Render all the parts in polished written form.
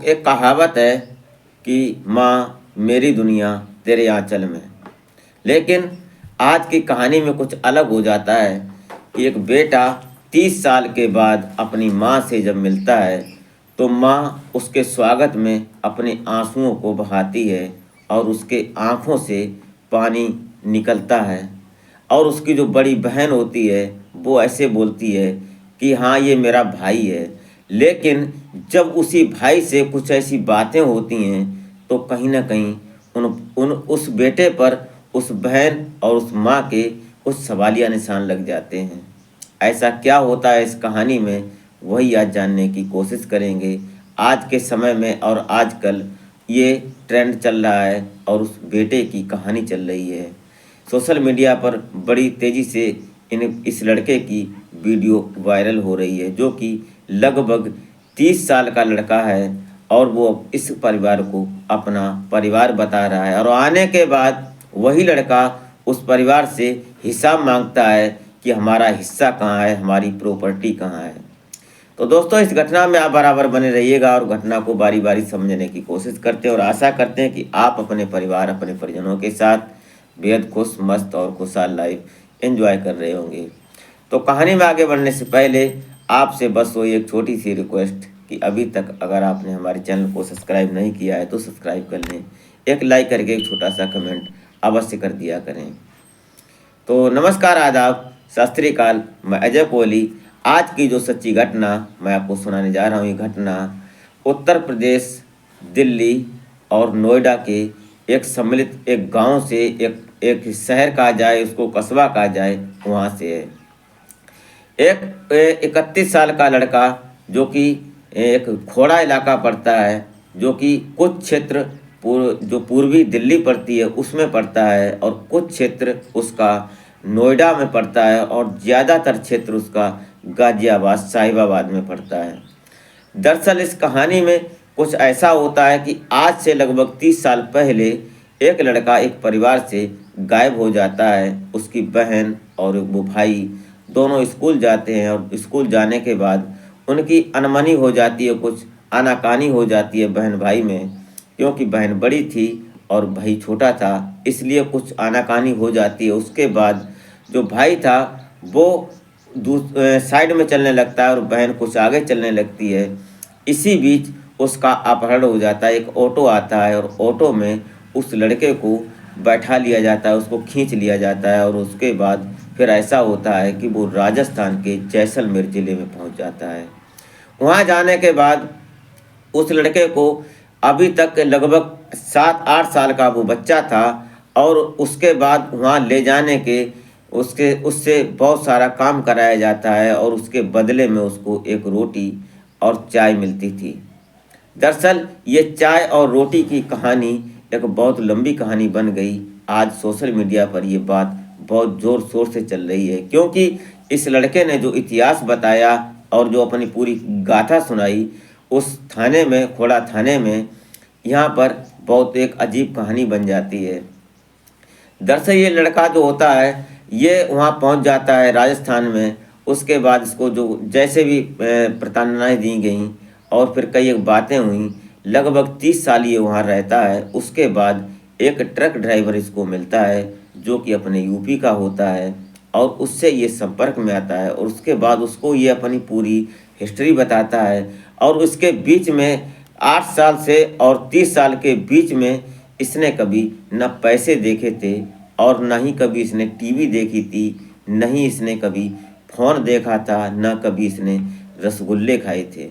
एक कहावत है कि माँ मेरी दुनिया तेरे आंचल में। लेकिन आज की कहानी में कुछ अलग हो जाता है कि एक बेटा 30 साल के बाद अपनी माँ से जब मिलता है तो माँ उसके स्वागत में अपने आंसुओं को बहाती है और उसके आँखों से पानी निकलता है। और उसकी जो बड़ी बहन होती है वो ऐसे बोलती है कि हाँ ये मेरा भाई है। लेकिन जब उसी भाई से कुछ ऐसी बातें होती हैं तो कहीं ना कहीं उन उन उस बेटे पर उस बहन और उस माँ के कुछ सवालिया निशान लग जाते हैं। ऐसा क्या होता है इस कहानी में, वही आज जानने की कोशिश करेंगे। आज के समय में और आजकल ये ट्रेंड चल रहा है और उस बेटे की कहानी चल रही है। सोशल मीडिया पर बड़ी तेज़ी से इस लड़के की वीडियो वायरल हो रही है, जो कि लगभग 30 साल का लड़का है और वो इस परिवार को अपना परिवार बता रहा है। और आने के बाद वही लड़का उस परिवार से हिसाब मांगता है कि हमारा हिस्सा कहाँ है, हमारी प्रॉपर्टी कहाँ है। तो दोस्तों, इस घटना में आप बराबर बने रहिएगा और घटना को बारी बारी समझने की कोशिश करते हैं और आशा करते हैं कि आप अपने परिवार, अपने परिजनों के साथ बेहद खुश, मस्त और खुशहाल लाइफ एंजॉय कर रहे होंगे। तो कहानी में आगे बढ़ने से पहले आपसे बस वही एक छोटी सी रिक्वेस्ट कि अभी तक अगर आपने हमारे चैनल को सब्सक्राइब नहीं किया है तो सब्सक्राइब कर लें, एक लाइक करके एक छोटा सा कमेंट अवश्य कर दिया करें। तो नमस्कार, आदाब, सत श्री अकाल। मैं अजय कोहली। आज की जो सच्ची घटना मैं आपको सुनाने जा रहा हूँ, ये घटना उत्तर प्रदेश, दिल्ली और नोएडा के एक सम्मिलित एक गांव से, एक शहर कहा जाए उसको, कस्बा कहा जाए, वहाँ से है। एक 31 साल का लड़का जो कि एक खोड़ा इलाका पड़ता है, जो कि कुछ क्षेत्र जो पूर्वी दिल्ली पड़ती है उसमें पड़ता है और कुछ क्षेत्र उसका नोएडा में पड़ता है और ज़्यादातर क्षेत्र उसका गाज़ियाबाद, साहिबाबाद में पड़ता है। दरअसल इस कहानी में कुछ ऐसा होता है कि आज से लगभग 30 साल पहले एक लड़का एक परिवार से गायब हो जाता है। उसकी बहन और वो भाई दोनों स्कूल जाते हैं और स्कूल जाने के बाद उनकी अनमनी हो जाती है, कुछ आनाकानी हो जाती है बहन भाई में, क्योंकि बहन बड़ी थी और भाई छोटा था, इसलिए कुछ आनाकानी हो जाती है। उसके बाद जो भाई था वो साइड में चलने लगता है और बहन कुछ आगे चलने लगती है। इसी बीच उसका अपहरण हो जाता है। एक ऑटो आता है और ऑटो में उस लड़के को बैठा लिया जाता है, उसको खींच लिया जाता है और उसके बाद फिर ऐसा होता है कि वो राजस्थान के जैसलमेर ज़िले में पहुंच जाता है। वहां जाने के बाद उस लड़के को अभी तक लगभग 7-8 साल का वो बच्चा था और उसके बाद वहाँ ले जाने के उससे बहुत सारा काम कराया जाता है और उसके बदले में उसको एक रोटी और चाय मिलती थी। दरअसल ये चाय और रोटी की कहानी एक बहुत लंबी कहानी बन गई। आज सोशल मीडिया पर ये बात बहुत ज़ोर शोर से चल रही है, क्योंकि इस लड़के ने जो इतिहास बताया और जो अपनी पूरी गाथा सुनाई उस थाने में, खोड़ा थाने में, यहाँ पर बहुत एक अजीब कहानी बन जाती है। दरअसल ये लड़का जो होता है ये वहाँ पहुँच जाता है राजस्थान में। उसके बाद इसको जो जैसे भी प्रताड़नाएँ दी गई और फिर कई एक बातें हुई, लगभग 30 साल ये वहाँ रहता है। उसके बाद एक ट्रक ड्राइवर इसको मिलता है जो कि अपने यूपी का होता है और उससे ये संपर्क में आता है और उसके बाद उसको ये अपनी पूरी हिस्ट्री बताता है। और उसके बीच में 8 साल से और 30 साल के बीच में इसने कभी न पैसे देखे थे और न ही कभी इसने टीवी देखी थी, न ही इसने कभी फ़ोन देखा था, न कभी इसने रसगुल्ले खाए थे।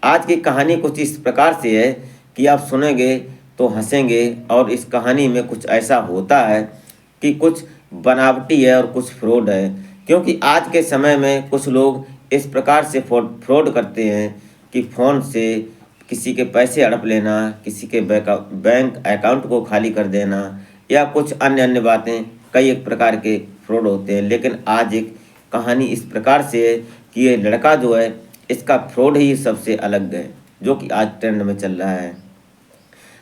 आज की कहानी कुछ इस प्रकार से है कि आप सुनेंगे तो हंसेंगे और इस कहानी में कुछ ऐसा होता है कि कुछ बनावटी है और कुछ फ्रॉड है, क्योंकि आज के समय में कुछ लोग इस प्रकार से फ्रॉड करते हैं कि फ़ोन से किसी के पैसे हड़प लेना, किसी के बैंक अकाउंट को खाली कर देना या कुछ अन्य अन्य बातें, कई एक प्रकार के फ्रॉड होते हैं। लेकिन आज एक कहानी इस प्रकार से है कि ये लड़का जो है इसका फ्रॉड ही सबसे अलग है, जो कि आज ट्रेंड में चल रहा है।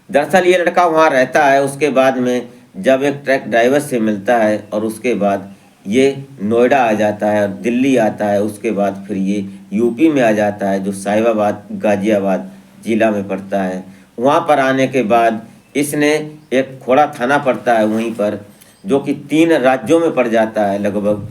दरअसल ये लड़का वहाँ रहता है, उसके बाद में जब एक ट्रक ड्राइवर से मिलता है और उसके बाद ये नोएडा आ जाता है और दिल्ली आता है, उसके बाद फिर ये यूपी में आ जाता है, जो साहिबाबाद, गाज़ियाबाद जिला में पड़ता है। वहाँ पर आने के बाद इसने एक खोड़ा थाना पड़ता है वहीं पर, जो कि 3 राज्यों में पड़ जाता है लगभग,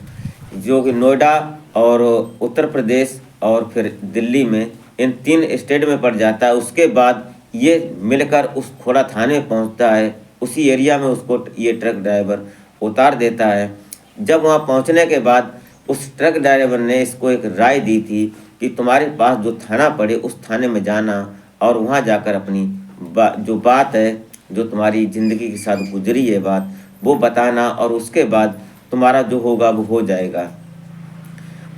जो कि नोएडा और उत्तर प्रदेश और फिर दिल्ली में, इन 3 स्टेट में पड़ जाता है। उसके बाद ये मिलकर उस खोड़ा थाने में पहुंचता है। उसी एरिया में उसको ये ट्रक ड्राइवर उतार देता है। जब वहाँ पहुँचने के बाद उस ट्रक ड्राइवर ने इसको एक राय दी थी कि तुम्हारे पास जो थाना पड़े उस थाने में जाना और वहाँ जाकर अपनी जो बात है, जो तुम्हारी ज़िंदगी के साथ गुजरी है बात, वो बताना और उसके बाद तुम्हारा जो होगा वो हो जाएगा।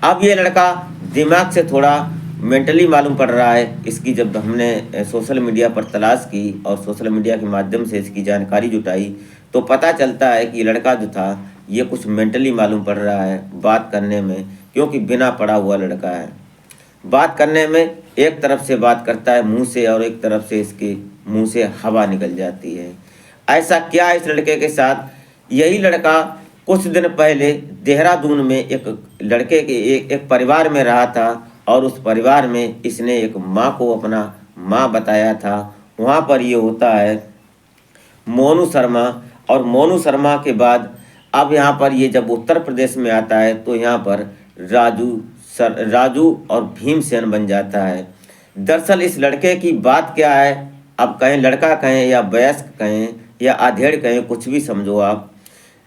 अब ये लड़का दिमाग से थोड़ा मेंटली मालूम पड़ रहा है। इसकी जब हमने सोशल मीडिया पर तलाश की और सोशल मीडिया के माध्यम से इसकी जानकारी जुटाई तो पता चलता है कि ये लड़का जो था ये कुछ मेंटली मालूम पड़ रहा है बात करने में, क्योंकि बिना पढ़ा हुआ लड़का है। बात करने में एक तरफ से बात करता है मुंह से और एक तरफ से इसके मुंह से हवा निकल जाती है। ऐसा क्या इस लड़के के साथ? यही लड़का कुछ दिन पहले देहरादून में एक लड़के के एक परिवार में रहा था और उस परिवार में इसने एक माँ को अपना माँ बताया था। वहाँ पर ये होता है मोनू शर्मा, और मोनू शर्मा के बाद अब यहाँ पर ये जब उत्तर प्रदेश में आता है तो यहाँ पर राजू और भीमसेन बन जाता है। दरअसल इस लड़के की बात क्या है, अब कहें लड़का कहें या वयस्क कहें या आधेड़ कहें, कुछ भी समझो आप।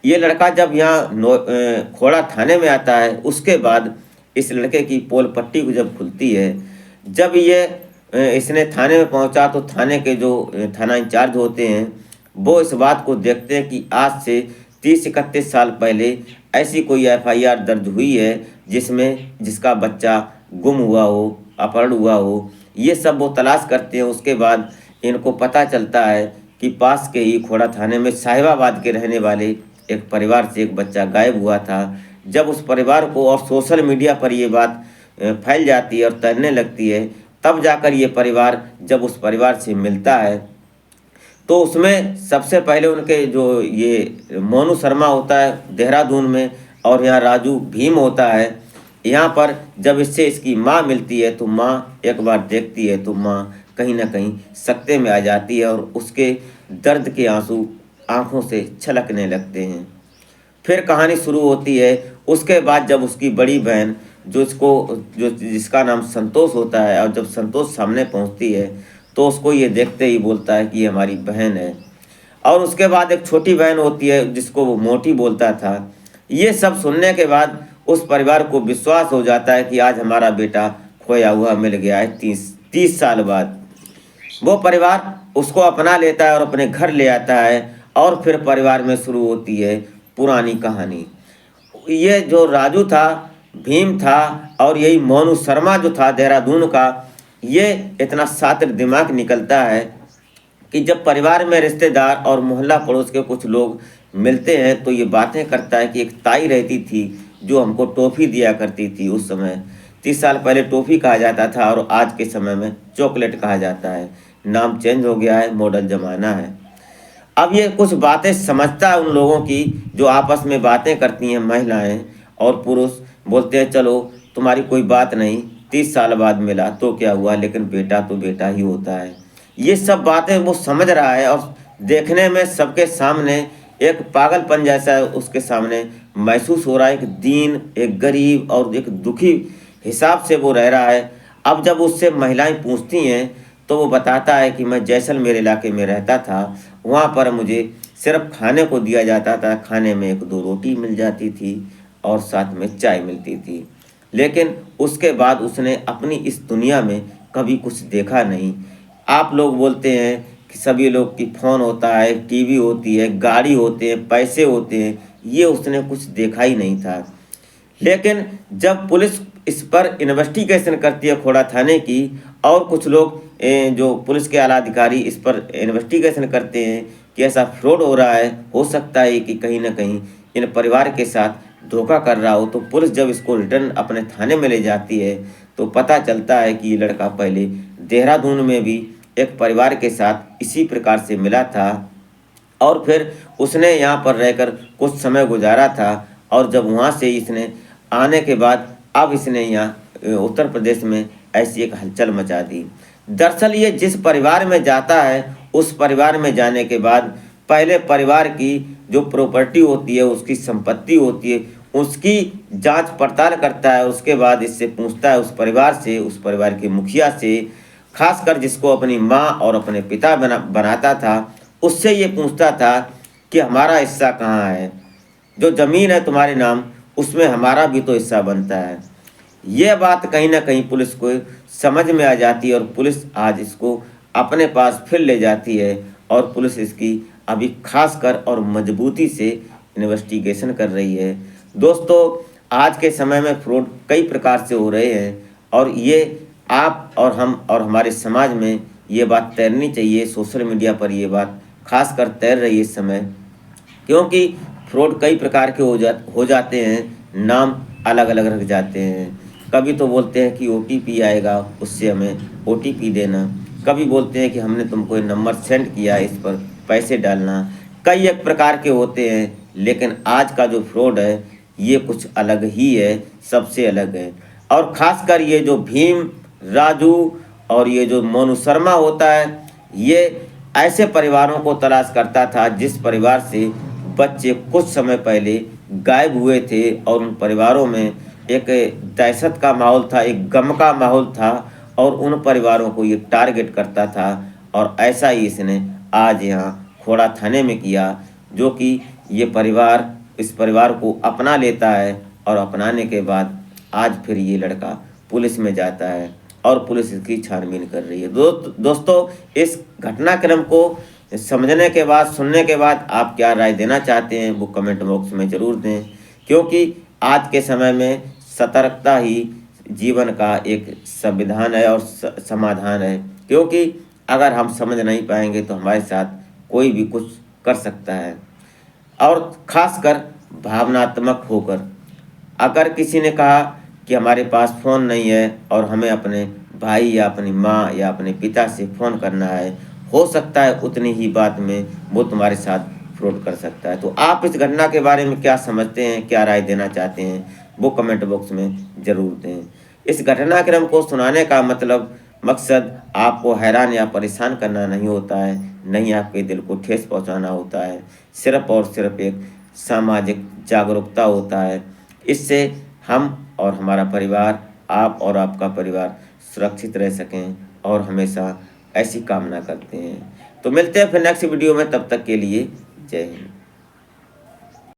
ये लड़का जब यहाँ खोड़ा थाने में आता है उसके बाद इस लड़के की पोल पट्टी को जब खुलती है, जब ये इसने थाने में पहुँचा तो थाने के जो थाना इंचार्ज होते हैं वो इस बात को देखते हैं कि आज से 30-31 साल पहले ऐसी कोई FIR दर्ज हुई है जिसका बच्चा गुम हुआ हो, अपहरण हुआ हो। ये सब वो तलाश करते हैं। उसके बाद इनको पता चलता है कि पास के ही खोड़ा थाने में साहिबाबाद के रहने वाले एक परिवार से एक बच्चा गायब हुआ था। जब उस परिवार को और सोशल मीडिया पर ये बात फैल जाती है और तैरने लगती है, तब जाकर ये परिवार जब उस परिवार से मिलता है तो उसमें सबसे पहले उनके जो ये मोनू शर्मा होता है देहरादून में और यहाँ राजू भीम होता है। यहाँ पर जब इससे इसकी माँ मिलती है तो माँ एक बार देखती है तो माँ कहीं ना कहीं सकते में आ जाती है और उसके दर्द के आंसू आँखों से छलकने लगते हैं। फिर कहानी शुरू होती है। उसके बाद जब उसकी बड़ी बहन जिसका नाम संतोष होता है, और जब संतोष सामने पहुंचती है तो उसको ये देखते ही बोलता है कि ये हमारी बहन है। और उसके बाद एक छोटी बहन होती है जिसको वो मोटी बोलता था। ये सब सुनने के बाद उस परिवार को विश्वास हो जाता है कि आज हमारा बेटा खोया हुआ मिल गया है 30 साल बाद। वो परिवार उसको अपना लेता है और अपने घर ले आता है और फिर परिवार में शुरू होती है पुरानी कहानी। ये जो राजू था, भीम था और यही मोनू शर्मा जो था देहरादून का, ये इतना शातिर दिमाग निकलता है कि जब परिवार में रिश्तेदार और मोहल्ला पड़ोस के कुछ लोग मिलते हैं तो ये बातें करता है कि एक ताई रहती थी जो हमको टॉफ़ी दिया करती थी। उस समय 30 साल पहले टॉफ़ी कहा जाता था और आज के समय में चॉकलेट कहा जाता है। नाम चेंज हो गया है, मॉडर्न ज़माना है। अब ये कुछ बातें समझता है उन लोगों की जो आपस में बातें करती हैं महिलाएं और पुरुष। बोलते हैं चलो तुम्हारी कोई बात नहीं, 30 साल बाद मिला तो क्या हुआ, लेकिन बेटा तो बेटा ही होता है। ये सब बातें वो समझ रहा है और देखने में सबके सामने एक पागलपन जैसा उसके सामने महसूस हो रहा है। एक दीन, एक गरीब और एक दुखी हिसाब से वो रह रहा है। अब जब उससे महिलाएं पूछती हैं तो वो बताता है कि मैं जैसलमेर इलाके में रहता था, वहाँ पर मुझे सिर्फ खाने को दिया जाता था। खाने में 1-2 रोटी मिल जाती थी और साथ में चाय मिलती थी, लेकिन उसके बाद उसने अपनी इस दुनिया में कभी कुछ देखा नहीं। आप लोग बोलते हैं कि सभी लोग की फ़ोन होता है, टीवी होती है, गाड़ी होते हैं, पैसे होते हैं, ये उसने कुछ देखा ही नहीं था। लेकिन जब पुलिस इस पर इन्वेस्टिगेशन करती है खोड़ा थाने की और कुछ लोग जो पुलिस के आला अधिकारी इस पर इन्वेस्टिगेशन करते हैं कि ऐसा फ्रॉड हो रहा है, हो सकता है कि कहीं ना कहीं इन परिवार के साथ धोखा कर रहा हो, तो पुलिस जब इसको रिटर्न अपने थाने में ले जाती है तो पता चलता है कि ये लड़का पहले देहरादून में भी एक परिवार के साथ इसी प्रकार से मिला था और फिर उसने यहाँ पर रहकर कुछ समय गुजारा था। और जब वहाँ से इसने आने के बाद अब इसने यहाँ उत्तर प्रदेश में ऐसी एक हलचल मचा दी। दरअसल ये जिस परिवार में जाता है, उस परिवार में जाने के बाद पहले परिवार की जो प्रॉपर्टी होती है, उसकी संपत्ति होती है, उसकी जांच पड़ताल करता है। उसके बाद इससे पूछता है, उस परिवार से, उस परिवार के मुखिया से, खासकर जिसको अपनी माँ और अपने पिता बनाता था, उससे ये पूछता था कि हमारा हिस्सा कहाँ है, जो ज़मीन है तुम्हारे नाम, उसमें हमारा भी तो हिस्सा बनता है। ये बात कहीं ना कहीं पुलिस को समझ में आ जाती है और पुलिस आज इसको अपने पास फिर ले जाती है और पुलिस इसकी अभी खासकर और मजबूती से इन्वेस्टिगेशन कर रही है। दोस्तों, आज के समय में फ्रॉड कई प्रकार से हो रहे हैं और ये आप और हम और हमारे समाज में ये बात तैरनी चाहिए। सोशल मीडिया पर ये बात खासकर तैर रही है इस समय, क्योंकि फ्रॉड कई प्रकार के हो जाते हैं, नाम अलग अलग रख जाते हैं। कभी तो बोलते हैं कि OTP आएगा, उससे हमें OTP देना। कभी बोलते हैं कि हमने तुमको ये नंबर सेंड किया, इस पर पैसे डालना। कई एक प्रकार के होते हैं, लेकिन आज का जो फ्रॉड है ये कुछ अलग ही है, सबसे अलग है। और ख़ासकर ये जो भीम, राजू और ये जो मोनू शर्मा होता है, ये ऐसे परिवारों को तलाश करता था जिस परिवार से बच्चे कुछ समय पहले गायब हुए थे और उन परिवारों में एक दहशत का माहौल था, एक गम का माहौल था और उन परिवारों को ये टारगेट करता था। और ऐसा ही इसने आज यहाँ खोड़ा थाने में किया, जो कि ये परिवार इस परिवार को अपना लेता है और अपनाने के बाद आज फिर ये लड़का पुलिस में जाता है और पुलिस इसकी छानबीन कर रही है। दोस्तों, इस घटनाक्रम को समझने के बाद, सुनने के बाद आप क्या राय देना चाहते हैं वो कमेंट बॉक्स में ज़रूर दें, क्योंकि आज के समय में सतर्कता ही जीवन का एक संविधान है और समाधान है। क्योंकि अगर हम समझ नहीं पाएंगे तो हमारे साथ कोई भी कुछ कर सकता है। और ख़ासकर भावनात्मक होकर, अगर किसी ने कहा कि हमारे पास फ़ोन नहीं है और हमें अपने भाई या अपनी माँ या अपने पिता से फ़ोन करना है, हो सकता है उतनी ही बात में वो तुम्हारे साथ फ्रॉड कर सकता है। तो आप इस घटना के बारे में क्या समझते हैं, क्या राय देना चाहते हैं, वो कमेंट बॉक्स में ज़रूर दें। इस घटनाक्रम को सुनाने का मकसद आपको हैरान या परेशान करना नहीं होता है, नहीं आपके दिल को ठेस पहुंचाना होता है, सिर्फ और सिर्फ एक सामाजिक जागरूकता होता है। इससे हम और हमारा परिवार, आप और आपका परिवार सुरक्षित रह सकें और हमेशा ऐसी कामना करते हैं। तो मिलते हैं फिर नेक्स्ट वीडियो में, तब तक के लिए जय हिंद।